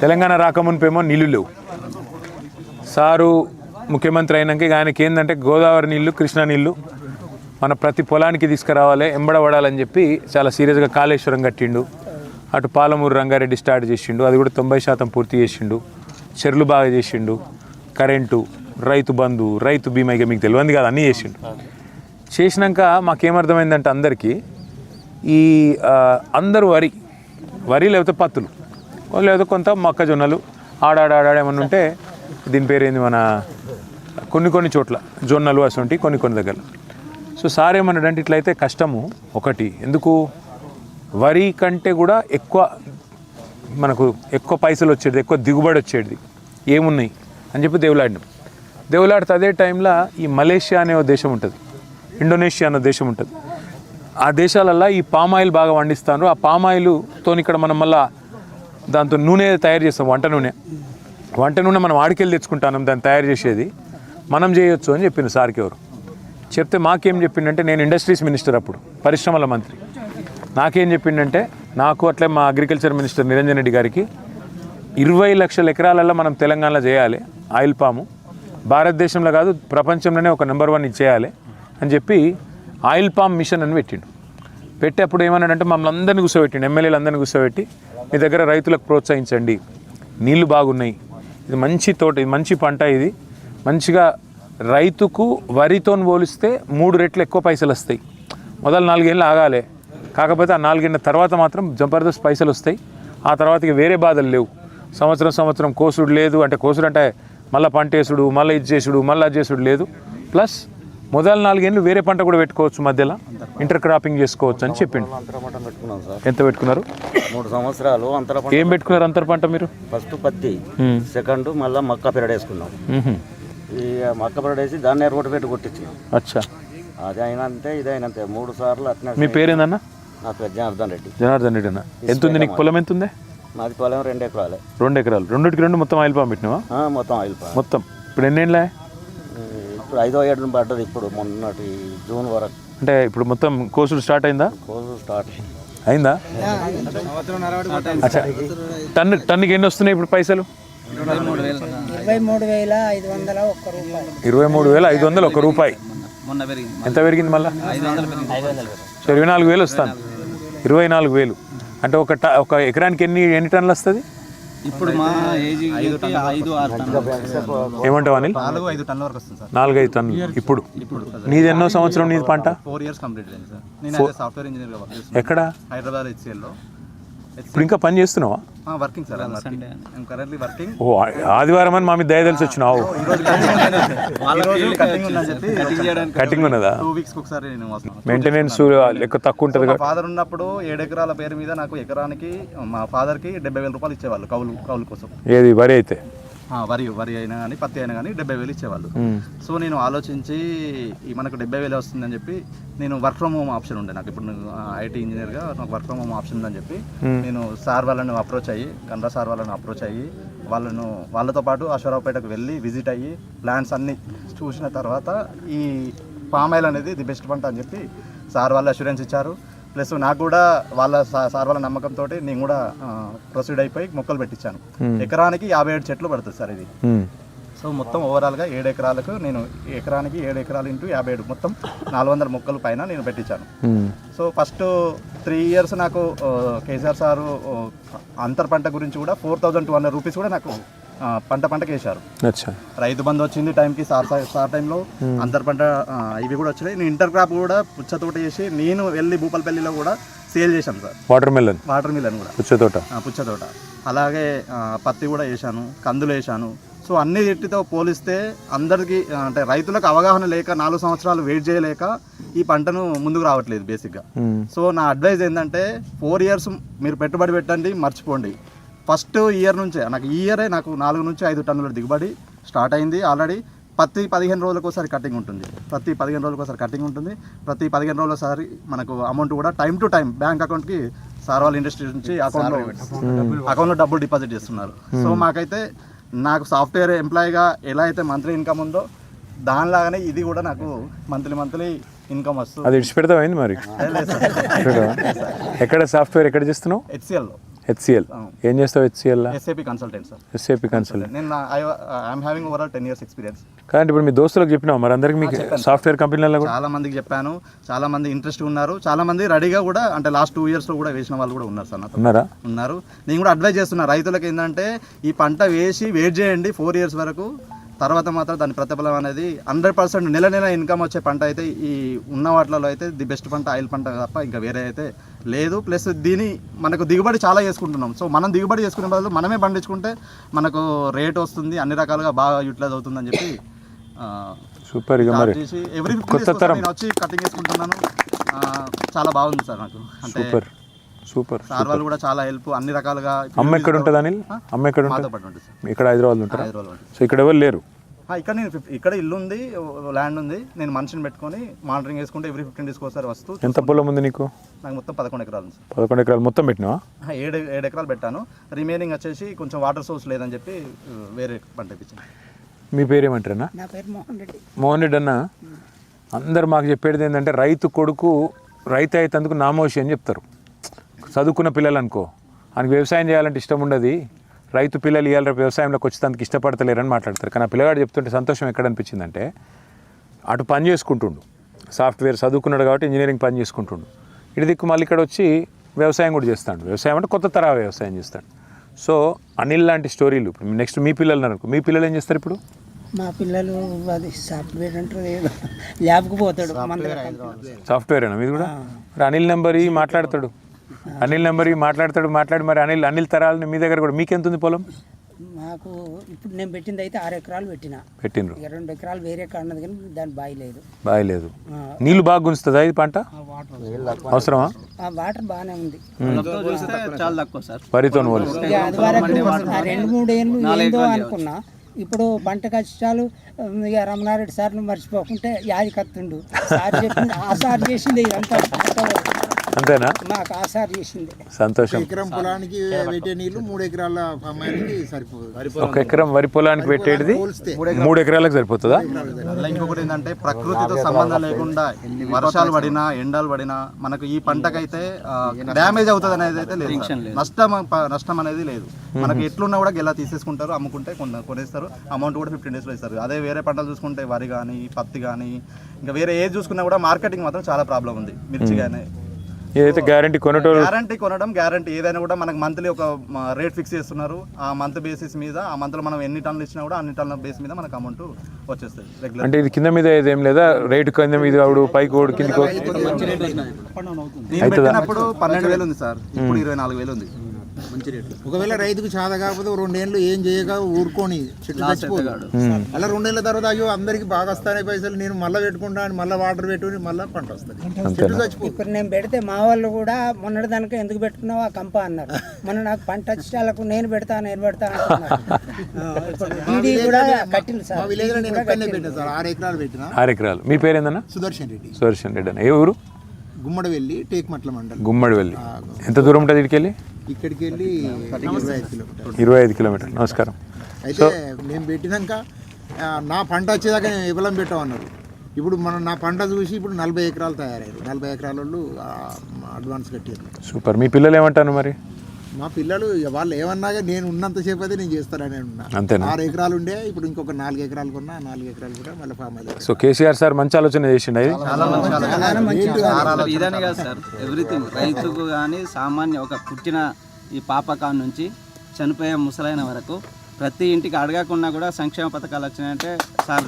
తెలంగాణ రాకమునిపేమో నీళ్ళు లేవు. సారు ముఖ్యమంత్రి అయినాక ఆయనకి ఏంటంటే గోదావరి నీళ్ళు, కృష్ణా నీళ్ళు మన ప్రతి పొలానికి తీసుకురావాలి, ఎంబడబడాలని చెప్పి చాలా సీరియస్గా కాళేశ్వరం కట్టిండు. అటు పాలమూరు రంగారెడ్డి స్టార్ట్ చేసిండు, అది కూడా 90% పూర్తి చేసిండు. చెరువులు బాగా చేసిండు, కరెంటు, రైతు బంధు, రైతు బీమా, ఇక మీకు తెలియదు కాదు, అన్నీ చేసిండు. చేసినాక మాకేమర్థమైందంటే అందరికీ ఈ అందరూ వరి లేకపోతే పత్తులు, లేకపోతే కొంత మొక్కజొన్నలు ఆడాడేమన్నా ఉంటే దీని పేరు ఏంది మన కొన్ని చోట్ల జొన్నలు అసొంటి కొన్ని దగ్గర. సో సార్ ఏమన్నాడంటే ఇట్లయితే కష్టము ఒకటి, ఎందుకు వరి కంటే కూడా మనకు ఎక్కువ పైసలు వచ్చేది, ఎక్కువ దిగుబడి వచ్చేది ఏమున్నాయి అని చెప్పి దేవులాడితే అదే టైంలో ఈ మలేషియా అనే దేశం ఉంటుంది, ఇండోనేషియా అనే దేశం ఉంటుంది. ఆ దేశాలల్లో ఈ పామాయిల్ బాగా పండిస్తారు. ఆ పామాయిల్తో ఇక్కడ మనం మళ్ళీ దాంతో నూనె తయారు చేస్తాం, వంట నూనె మనం ఆడికెళ్ళి తెచ్చుకుంటాం, దాన్ని తయారు చేసేది మనం చేయొచ్చు అని చెప్పింది సార్కి. ఎవరు చెప్తే మాకేం చెప్పిండంటే, నేను ఇండస్ట్రీస్ మినిస్టర్ అప్పుడు, పరిశ్రమల మంత్రి, నాకేం చెప్పిండంటే, నాకు అట్లే మా అగ్రికల్చర్ మినిస్టర్ నిరంజన్ రెడ్డి గారికి 20 లక్షల ఎకరాలలో మనం తెలంగాణలో చేయాలి ఆయిల్ పాము, భారతదేశంలో కాదు ప్రపంచంలోనే ఒక నెంబర్ 1 చేయాలి అని చెప్పి ఆయిల్ పామ్ మిషన్ అని పెట్టి అప్పుడు ఏమన్నాడంటే మమ్మల్ని అందరినీ కూర్చోబెట్టిండు, ఎమ్మెల్యేలు అందరినీ కూర్చోబెట్టి, మీ దగ్గర రైతులకు ప్రోత్సహించండి, నీళ్లు బాగున్నాయి, ఇది మంచి తోట, ఇది మంచి పంట, ఇది మంచిగా రైతుకు వరితో పోలిస్తే 3 రెట్లు ఎక్కువ పైసలు వస్తాయి. మొదలు 4 ఏళ్ళు ఆగాలి, కాకపోతే ఆ 4 ఏళ్ళ తర్వాత మాత్రం జబర్దస్త్ పైసలు వస్తాయి. ఆ తర్వాతకి వేరే బాధలు లేవు. సంవత్సరం కోసుడు లేదు, అంటే కోసుడు అంటే మళ్ళీ పంట వేసుడు, మళ్ళీ ఇది చేసుడు, మళ్ళీ అది చేసుడు లేదు. ప్లస్ మొదలు 4 ఏళ్ళు వేరే పంట కూడా పెట్టుకోవచ్చు, మధ్యలో ఇంటర్ క్రాపింగ్ చేసుకోవచ్చు అని చెప్పిండు. ఎంత పెట్టుకున్నారు? 3 సంవత్సరాలు అంతర పంట. ఏం పెట్టుకున్నారు అంతర పంట మీరు? ఫస్ట్ పత్తి, సెకండ్ మళ్ళీ మక్క పెరడు వేసుకున్నాం. ఈ మక్క పెరడు వేసి దాన్ని ఎర్రగొట్టు పెట్టి కొట్టించినాం. అచ్చా, అది అయినంతే ఇది అయినంతే 3 సార్లు అట్లా. మీ పేరేందన్నా? నా పేరు జనార్దన్ రెడ్డి. జనార్దన్ రెడ్డి అన్న. ఎంత ఉంది నీకు పొలం? ఎంత ఉంది? మాది పొలం 2 ఎకరాలే. 2 ఎకరాలు, 2కి 2 మొత్తం ఆయిల్ పామ్ పెట్టినావా? మొత్తం ఆయిల్ పామ్. మొత్తం ఇప్పుడు ఎన్నేళ్ళ? ఇప్పుడు 5వ ఏడు పడ్డది, ఇప్పుడు మొన్నటి జూన్ వరకు. అంటే ఇప్పుడు మొత్తం కోసులు స్టార్ట్ అయిందా? కోసు స్టార్ట్ అయిందా? అచ్చా, టన్నుకి ఎన్ని వస్తున్నాయి ఇప్పుడు పైసలు? 23,500 1 రూపాయి. ఎంత పెరిగింది మళ్ళీ? 24,000 వస్తాను. 24,000 అంటే ఒక ఎకరానికి ఎన్ని టన్నులు వస్తుంది ఇప్పుడు? మా ఏజ్ 5-6 టన్నులు. ఏమంటావు అనిల్? 4-5 టన్నుల వరకు వస్తుంది సార్. 4-5 టన్నులు. ఇప్పుడు నీది ఎన్నో సంవత్సరం నీది పంట? 4 ఇయర్స్ కంప్లీట్ అయింది సార్. నేను సాఫ్ట్వేర్ ఇంజనీర్గా వర్క్ చేస్తున్నాను. ఎక్కడ? హైదరాబాద్ హెచ్సిఎల్లో. ఇప్పుడు ఇంకా పని చేస్తున్నావా? Working sir, currently working. ఓ, ఆదివారం అని మా మీద దయ తెలిసి వచ్చినావు. కటింగ్ ఉన్నదా? 2 వీక్స్కి ఒకసారి నేను మెయింటెనెన్స్ ఎక్కువ తక్కువ ఉంటుంది. మా ఫాదర్ ఉన్నప్పుడు 7 ఎకరాల పేరు మీద నాకు ఎకరానికి మా ఫాదర్కి 70,000 రూపాయలు ఇచ్చేవాళ్ళు కౌలు కోసం. ఏది వరి అయితే? వరి అయినా కానీ పత్తి అయినా కానీ 70,000 ఇచ్చేవాళ్ళు. సో నేను ఆలోచించి మనకు 70,000 వస్తుందని చెప్పి నేను వర్క్ ఫ్రమ్ హోమ్ ఆప్షన్ ఉండే నాకు. ఇప్పుడు ఐటీ ఇంజనీర్గా నాకు వర్క్ ఫ్రమ్ హోమ్ ఆప్షన్ ఉందని చెప్పి నేను సార్ వాళ్ళను అప్రోచ్ అయ్యి, కన్నడ సార్ వాళ్ళని అప్రోచ్ అయ్యి, వాళ్ళతో పాటు అశ్వరావుపేటకు వెళ్ళి విజిట్ అయ్యి ప్లాన్స్ అన్నీ చూసిన తర్వాత ఈ పామ్ ఆయిల్ అనేది ది బెస్ట్ పంట అని చెప్పి సార్ వాళ్ళు అష్యూరెన్స్ ఇచ్చారు. ప్లస్ నాకు కూడా సార్ వాళ్ళ నమ్మకంతో నేను కూడా ప్రొసీడ్ అయిపోయి మొక్కలు పెట్టించాను. ఎకరానికి 57 చెట్లు పడుతుంది సార్ ఇది. సో మొత్తం ఓవరాల్గా 7 ఎకరాలకు నేను ఎకరానికి 7 ఎకరాలు ఇంటూ 57 మొత్తం 400 మొక్కలు పైన నేను పెట్టించాను. సో ఫస్ట్ 3 ఇయర్స్ నాకు కేసీఆర్ సారు అంతర్ పంట గురించి కూడా 4,200 రూపీస్ కూడా నాకు పంటకి వేశారు. రైతు బంధు వచ్చింది టైంకి, సార్ టైంలో అంతర్ పంట ఇవి కూడా వచ్చినాయి. నేను ఇంటర్ క్రాప్ కూడా పుచ్చతోట చేసి నేను వెళ్ళి భూపాలపల్లిలో కూడా సేల్ చేశాను సార్. వాటర్ మిలన్ కూడా పుచ్చతోట, అలాగే పత్తి కూడా వేసాను, కందులు వేసాను. సో అన్ని వీటితో పోలిస్తే అందరికీ అంటే రైతులకు అవగాహన లేక 4 సంవత్సరాలు వెయిట్ చేయలేక ఈ పంటను ముందుకు రావట్లేదు బేసిక్గా. సో నా అడ్వైజ్ ఏంటంటే 4 ఇయర్స్ మీరు పెట్టుబడి పెట్టండి, మర్చిపోండి. ఫస్ట్ ఇయర్ నుంచే నాకు ఈ ఇయరే నాకు 4 నుంచి 5 టన్నుల దిగుబడి స్టార్ట్ అయింది ఆల్రెడీ. ప్రతి 15 రోజులకు ఒకసారి కటింగ్ ఉంటుంది. ప్రతి 15 రోజులసారి మనకు అమౌంట్ కూడా టైం టు టైం బ్యాంక్ అకౌంట్కి సార్ వాళ్ళ ఇండస్ట్రీ నుంచి అకౌంట్లో డబ్బులు డిపాజిట్ చేస్తున్నారు. సో మాకైతే నాకు సాఫ్ట్వేర్ ఎంప్లాయీగా ఎలా అయితే మంత్లీ ఇన్కమ్ ఉందో దానిలాగానే ఇది కూడా నాకు మంత్లీ ఇన్కమ్ వస్తుంది. అది ఇడిచిపెడతామైంది మరి? ఎక్కడ సాఫ్ట్వేర్ ఎక్కడ చేస్తున్నావు? హెచ్సిఎల్ ఏం చేస్తావు హెచ్సిఎల్లో? SAP consultant sir. SAP consultant. నేను I'm having overall 10 years experience. కానీ ఇప్పుడు మీ దోస్తులకు చెప్పినావు మరి అందరికి? మీకు సాఫ్ట్వేర్ కంపెనీలలో కూడా చాలా మందికి చెప్పాను, చాలా మంది ఇంట్రెస్ట్ ఉన్నారు, చాలా మంది రెడీగా కూడా అంటే లాస్ట్ 2 years లో కూడా వేసిన వాళ్ళు కూడా ఉన్నారు సార్ నాతో. ఉన్నారు. నేను కూడా అడ్వైజ్ చేస్తున్నా రైతులకు ఏంటంటే ఈ పంట వేసి వెయిట్ చేయండి 4 years వరకు, తర్వాత మాత్రం దాని ప్రతిఫలం అనేది 100% నెల నెల ఇన్కమ్ వచ్చే పంట అయితే ఈ ఉన్న వాటిలో అయితే ది బెస్ట్ పంట ఆయిల్ పంట తప్ప ఇంకా వేరే అయితే లేదు. ప్లస్ దీని మనకు దిగుబడి చాలా చేసుకుంటున్నాం. సో మనం దిగుబడి చేసుకునే బదులు మనమే పండించుకుంటే మనకు రేట్ వస్తుంది, అన్ని రకాలుగా బాగా యూటిలైజ్ అవుతుందని చెప్పి సూపర్. ఇక మరి ఎవ్రీ 15 days నేను వచ్చి కటింగ్ చేసుకుంటున్నాను. చాలా బాగుంది సార్ నాకు. అంటే సూపర్. సార్ వాళ్ళు కూడా చాలా హెల్ప్ అన్ని రకాలుగా. అమ్మ ఎక్కడ ఉంటుంది అనిల్? అమ్మ ఎక్కడ ఉంటుంది? ఇక్కడ హైదరాబాద్ ఉంటారా? సో ఇక్కడ ఎవరు లేరు? ఇక్కడ నేను ఇక్కడ ఇల్లు ఉంది, ల్యాండ్ ఉంది. నేను మనిషిని పెట్టుకొని మానిటరింగ్ చేసుకుంటే ఎవ్రీ 15 days ఒకసారి వస్తూ. ఎంత పొలం ఉంది నీకు? నాకు మొత్తం 11 ఎకరాలు ఉంది. 11 ఎకరాలు మొత్తం పెట్టినావా? 7 ఎకరాలు పెట్టాను. రిమైనింగ్ వచ్చేసి కొంచెం వాటర్ సోర్స్ లేదని చెప్పి వేరే పంట ఇప్పించాను. మీ పేరేమంటారన్నా? నా పేరు మోహన్ రెడ్డి. మోహన్ రెడ్డి అన్న, అందరు మాకు చెప్పేది ఏంటంటే రైతు కొడుకు రైతు అయితందుకు నామోషి అని చెప్తారు. చదువుకున్న పిల్లలు అనుకో, ఆయనకు వ్యవసాయం చేయాలంటే ఇష్టం ఉండదు, రైతు పిల్లలు ఇవాళ రేపు వ్యవసాయంలోకి వచ్చేందుకు ఇష్టపడతలేరని మాట్లాడతారు. కానీ ఆ పిల్లగాడు చెప్తుంటే సంతోషం ఎక్కడ అనిపించిందంటే, అటు పని చేసుకుంటుండు, సాఫ్ట్వేర్ చదువుకున్నాడు కాబట్టి ఇంజనీరింగ్ పని చేసుకుంటుండు, ఇటు దిక్కు మళ్ళీ ఇక్కడ వచ్చి వ్యవసాయం కూడా చేస్తాడు. వ్యవసాయం అంటే కొత్త తరహా వ్యవసాయం చేస్తాడు. సో అనిల్ లాంటి స్టోరీలు. ఇప్పుడు నెక్స్ట్ మీ పిల్లలు అనుకో, మీ పిల్లలు ఏం చేస్తారు ఇప్పుడు? మా పిల్లలు అది సాఫ్ట్వేర్ అంటారు, ఏదో ల్యాబ్కి పోతాడు. సాఫ్ట్వేరేనా మీది కూడా? మరి అనిల్ నెంబర్ మాట్లాడతాడు, అనిల్ నెంబర్ మాట్లాడి మరి అనిల్ తరాలని మీ దగ్గర కూడా. మీకెంత ఉంది పొలం? మాకు ఇప్పుడు నేను పెట్టింది అయితే 6 ఎకరాలు పెట్టిండ్రు. 2 ఎకరాలు వేరే కాన్నది కానీ దాని బావి లేదు. నీళ్ళు బాగా గుంచుతుందా ఇది పంట? అవసరమా? వాటర్ బాగానే ఉంది. వరితో అది వరకు 2-3 ఏళ్ళు ఏందో అనుకున్నా. ఇప్పుడు పంట కష్టాలు ఇక రమణారెడ్డి సార్లు మర్చిపోకుంటే యాది కత్తుండు. సార్ చెప్పింది ఆ సార్ చేసింది ఇదంతా అంతేనా? మాకు ఆ సార్ చేసింది. సంతోషం. ఎకరం పొలానికి పెట్టే నీళ్లు 3 ఎకరాల అమ్మాయికి సరిపోదు. 1 ఎకరం వరి పొలానికి పెట్టేది 3 ఎకరాలకు సరిపోతుందా? ఇంకొకటి ఏంటంటే ప్రకృతితో సంబంధం లేకుండా వర్షాలు పడినా ఎండలు పడినా మనకు ఈ పంటకైతే డ్యామేజ్ అవుతుంది అనేది అయితే లేదు. నష్టం అనేది లేదు. మనకి ఎట్లున్నా కూడా గెలా తీసేసుకుంటారు, అమ్ముకుంటే కొనేస్తారు. అమౌంట్ కూడా 15 days ఇస్తారు. అదే వేరే పంటలు చూసుకుంటే వరి కానీ పత్తి కానీ ఇంకా వేరే ఏది చూసుకున్నా కూడా మార్కెటింగ్ మాత్రం చాలా ప్రాబ్లం ఉంది. మిర్చి కానీ ఏదైతే గ్యారంటీ గ్యారంటీ ఏదైనా కూడా మనకు మంత్లీ ఒక రేట్ ఫిక్స్ చేస్తున్నారు. ఆ మంత్ బేసిస్ మీద ఆ మంత్లో మనం ఎన్ని టన్నులు ఇచ్చినా కూడా అన్ని టన్నుల బేస్ మీద మనకు అమౌంట్ వచ్చేస్తుంది రెగ్యులర్. అంటే ఇది కింద మీద ఏదేం లేదా? రేటు కింద మీద ఆవిడ పైకి ఓడి కిందకి నేను పెట్టినప్పుడు 12,000 ఉంది సార్, ఇప్పుడు 24,000 ఉంది. ఒకవేళ రైతుకు చాద కాకపోతే 2 ఏళ్ళు ఏం చేయక ఊరుకొని చెట్టు చచ్చిపోతాడు. అలా 2 ఏళ్ళ తర్వాత అయ్యో అందరికి బాగా వస్తాయి పైసలు, నేను మళ్ళీ పెట్టుకుంటా అని మళ్ళీ వాటర్ పెట్టుకుని మళ్ళీ పంట వస్తుంది, చెట్టు చచ్చిపోతుంది. ఇప్పుడు నేను పెడితే మా వాళ్ళు కూడా మొన్నటి దానిక ఎందుకు పెట్టుకున్నావు ఆ కంప అన్నారు. మొన్న నాకు పంట వచ్చేటాలకు నేను పెడతా అంటున్నారు. కూడా కట్టింది సార్. మా విలేజ్ లో నేను పెట్టినా సార్ 6 ఎకరాలు పెట్టినా. 6 ఎకరాలు. మీ పేరేందన్నా? సుదర్శన్ రెడ్డి. సుదర్శన్ రెడ్డి అన్న. ఏ ఊరు? గుమ్మడివెల్లి, టేక్మట్ల మండలం. గుమ్మడివెల్లి. ఎంత దూరం ఉంటుంది ఇక్కడికి వెళ్ళి? ఇక్కడికి వెళ్ళి 25 కిలోమీటర్లు. 25 కిలోమీటర్లు. నమస్కారం. అయితే నేను పెట్టినాక నా పంట వచ్చేదాకా నేను విఫలం పెట్టమన్నారు. ఇప్పుడు నా పంట చూసి ఇప్పుడు 40 ఎకరాలు తయారయ్యారు. 40 ఎకరాల వాళ్ళు అడ్వాన్స్ కట్టారు. సూపర్. మీ పిల్లలు ఏమంటారు మరి? మా పిల్లలు వాళ్ళు ఏమన్నా నేను ఉన్నంతసేపు అయితే నేను చేస్తానని ఉన్నా. అంతేనా? 6 ఎకరాలు ఉండే, ఇప్పుడు ఇంకొక 4 ఎకరాలు కొన్నా. 4 ఎకరాలు కూడా మళ్ళీ ఫామ్ అయ్యారు. సో కేసీఆర్ సార్ మంచి ఆలోచన చేసిండు. ఇదని కాదు సార్, ఎవ్రీథింగ్ రైతుకు కానీ సామాన్య ఒక పుట్టిన ఈ పాపకాన్ నుంచి చనిపోయే ముసలైన వరకు ప్రతి ఇంటికి అడగకుండా కూడా సంక్షేమ పథకాలు వచ్చినాయంటే సార్